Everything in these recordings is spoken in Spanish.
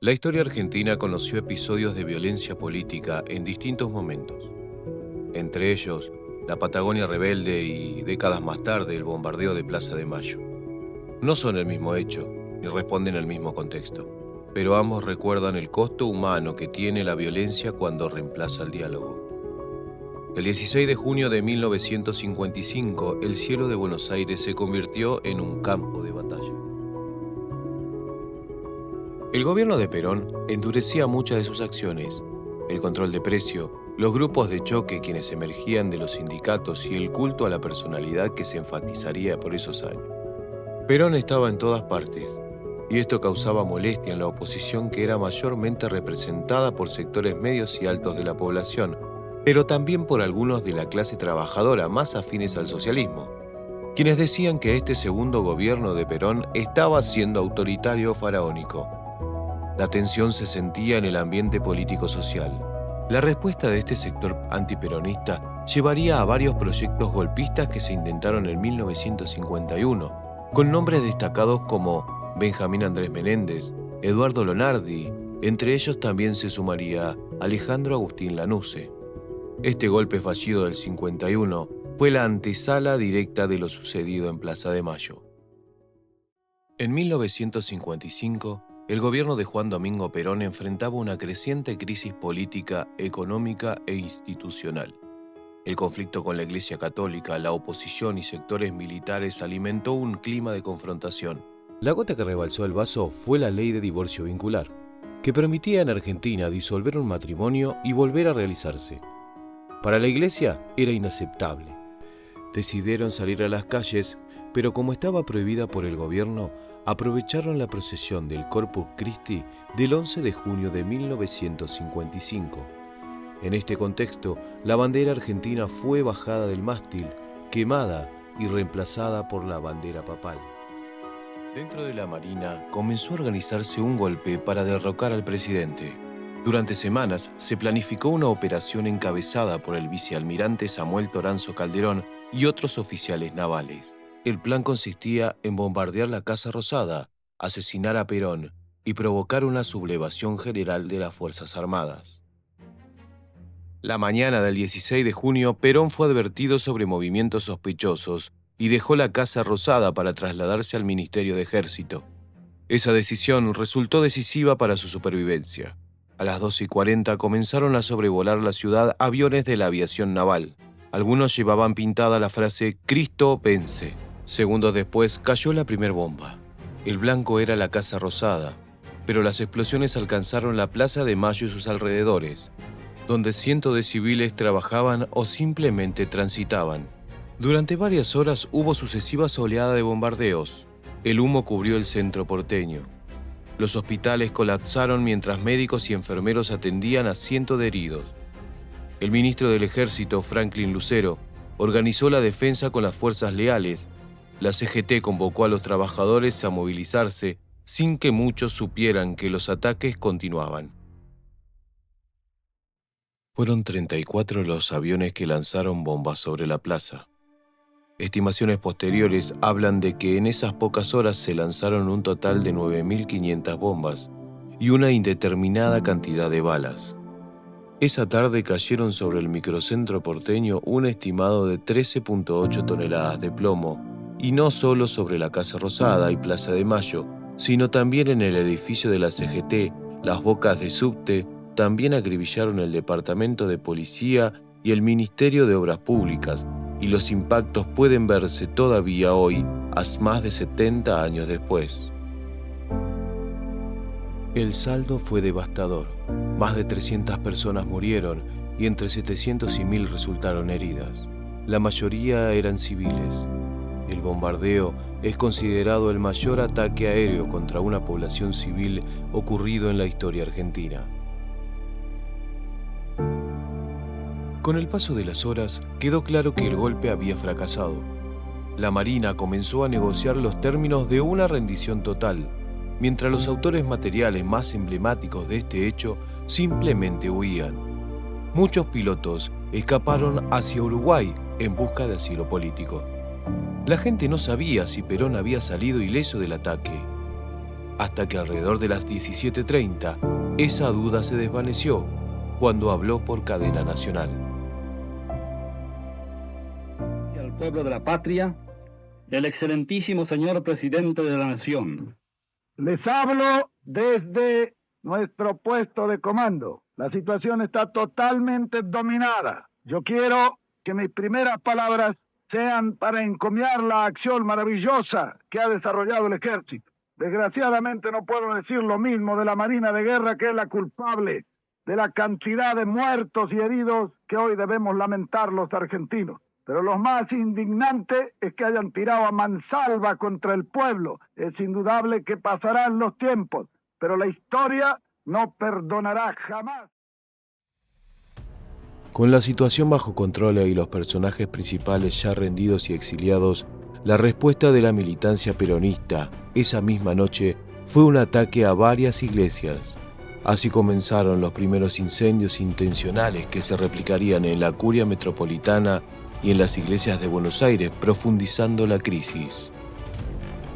La historia argentina conoció episodios de violencia política en distintos momentos. Entre ellos, la Patagonia rebelde y, décadas más tarde, el bombardeo de Plaza de Mayo. No son el mismo hecho, ni responden al mismo contexto, pero ambos recuerdan el costo humano que tiene la violencia cuando reemplaza el diálogo. El 16 de junio de 1955, el cielo de Buenos Aires se convirtió en un campo de batalla. El gobierno de Perón endurecía muchas de sus acciones: el control de precio, los grupos de choque quienes emergían de los sindicatos y el culto a la personalidad que se enfatizaría por esos años. Perón estaba en todas partes, y esto causaba molestia en la oposición, que era mayormente representada por sectores medios y altos de la población, pero también por algunos de la clase trabajadora más afines al socialismo, quienes decían que este segundo gobierno de Perón estaba siendo autoritario o faraónico. La tensión se sentía en el ambiente político-social. La respuesta de este sector antiperonista llevaría a varios proyectos golpistas que se intentaron en 1951, con nombres destacados como Benjamín Andrés Menéndez, Eduardo Lonardi. Entre ellos también se sumaría Alejandro Agustín Lanusse. Este golpe fallido del 51 fue la antesala directa de lo sucedido en Plaza de Mayo. En 1955, el gobierno de Juan Domingo Perón enfrentaba una creciente crisis política, económica e institucional. El conflicto con la Iglesia Católica, la oposición y sectores militares alimentó un clima de confrontación. La gota que rebalsó el vaso fue la ley de divorcio vincular, que permitía en Argentina disolver un matrimonio y volver a realizarse. Para la Iglesia era inaceptable. Decidieron salir a las calles, pero como estaba prohibida por el gobierno, aprovecharon la procesión del Corpus Christi del 11 de junio de 1955. En este contexto, la bandera argentina fue bajada del mástil, quemada y reemplazada por la bandera papal. Dentro de la Marina comenzó a organizarse un golpe para derrocar al presidente. Durante semanas se planificó una operación encabezada por el vicealmirante Samuel Toranzo Calderón y otros oficiales navales. El plan consistía en bombardear la Casa Rosada, asesinar a Perón y provocar una sublevación general de las Fuerzas Armadas. La mañana del 16 de junio, Perón fue advertido sobre movimientos sospechosos y dejó la Casa Rosada para trasladarse al Ministerio de Ejército. Esa decisión resultó decisiva para su supervivencia. A las 12:40 comenzaron a sobrevolar la ciudad aviones de la aviación naval. Algunos llevaban pintada la frase «Cristo vence». Segundos después cayó la primera bomba. El blanco era la Casa Rosada, pero las explosiones alcanzaron la Plaza de Mayo y sus alrededores, donde cientos de civiles trabajaban o simplemente transitaban. Durante varias horas hubo sucesivas oleadas de bombardeos. El humo cubrió el centro porteño. Los hospitales colapsaron mientras médicos y enfermeros atendían a cientos de heridos. El ministro del Ejército, Franklin Lucero, organizó la defensa con las fuerzas leales. La CGT convocó a los trabajadores a movilizarse sin que muchos supieran que los ataques continuaban. Fueron 34 los aviones que lanzaron bombas sobre la plaza. Estimaciones posteriores hablan de que en esas pocas horas se lanzaron un total de 9.500 bombas y una indeterminada cantidad de balas. Esa tarde cayeron sobre el microcentro porteño un estimado de 13,8 toneladas de plomo, y no solo sobre la Casa Rosada y Plaza de Mayo, sino también en el edificio de la CGT, las bocas de subte. También acribillaron el Departamento de Policía y el Ministerio de Obras Públicas, y los impactos pueden verse todavía hoy, más de 70 años después. El saldo fue devastador. Más de 300 personas murieron y entre 700 y 1.000 resultaron heridas. La mayoría eran civiles. El bombardeo es considerado el mayor ataque aéreo contra una población civil ocurrido en la historia argentina. Con el paso de las horas, quedó claro que el golpe había fracasado. La Marina comenzó a negociar los términos de una rendición total, mientras los autores materiales más emblemáticos de este hecho simplemente huían. Muchos pilotos escaparon hacia Uruguay en busca de asilo político. La gente no sabía si Perón había salido ileso del ataque. hasta que alrededor de las 17:30 esa duda se desvaneció cuando habló por cadena nacional. Al pueblo de la patria, del excelentísimo señor presidente de la nación. Les hablo desde nuestro puesto de comando. La situación está totalmente dominada. Yo quiero que mis primeras palabras sean para encomiar la acción maravillosa que ha desarrollado el ejército. Desgraciadamente no puedo decir lo mismo de la Marina de Guerra, que es la culpable de la cantidad de muertos y heridos que hoy debemos lamentar los argentinos. Pero lo más indignante es que hayan tirado a mansalva contra el pueblo. Es indudable que pasarán los tiempos, pero la historia no perdonará jamás. Con la situación bajo control y los personajes principales ya rendidos y exiliados, la respuesta de la militancia peronista esa misma noche fue un ataque a varias iglesias. Así comenzaron los primeros incendios intencionales que se replicarían en la curia metropolitana y en las iglesias de Buenos Aires, profundizando la crisis.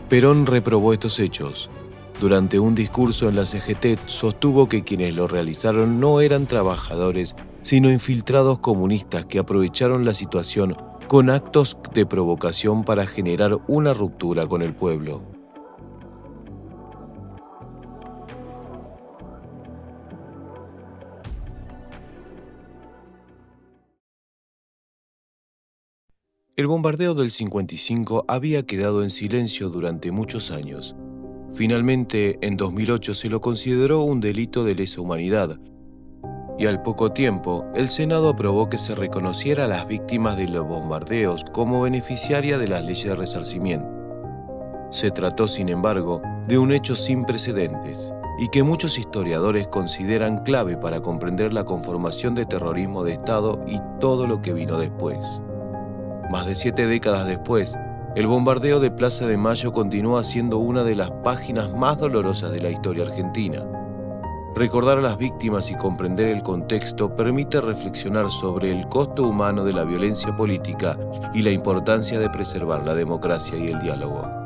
Perón reprobó estos hechos. Durante un discurso en la CGT sostuvo que quienes lo realizaron no eran trabajadores, sino infiltrados comunistas que aprovecharon la situación con actos de provocación para generar una ruptura con el pueblo. El bombardeo del 55 había quedado en silencio durante muchos años. Finalmente, en 2008 se lo consideró un delito de lesa humanidad, y al poco tiempo, el Senado aprobó que se reconociera a las víctimas de los bombardeos como beneficiarias de las leyes de resarcimiento. Se trató, sin embargo, de un hecho sin precedentes, y que muchos historiadores consideran clave para comprender la conformación de terrorismo de Estado y todo lo que vino después. Más de 7 décadas después, el bombardeo de Plaza de Mayo continúa siendo una de las páginas más dolorosas de la historia argentina. Recordar a las víctimas y comprender el contexto permite reflexionar sobre el costo humano de la violencia política y la importancia de preservar la democracia y el diálogo.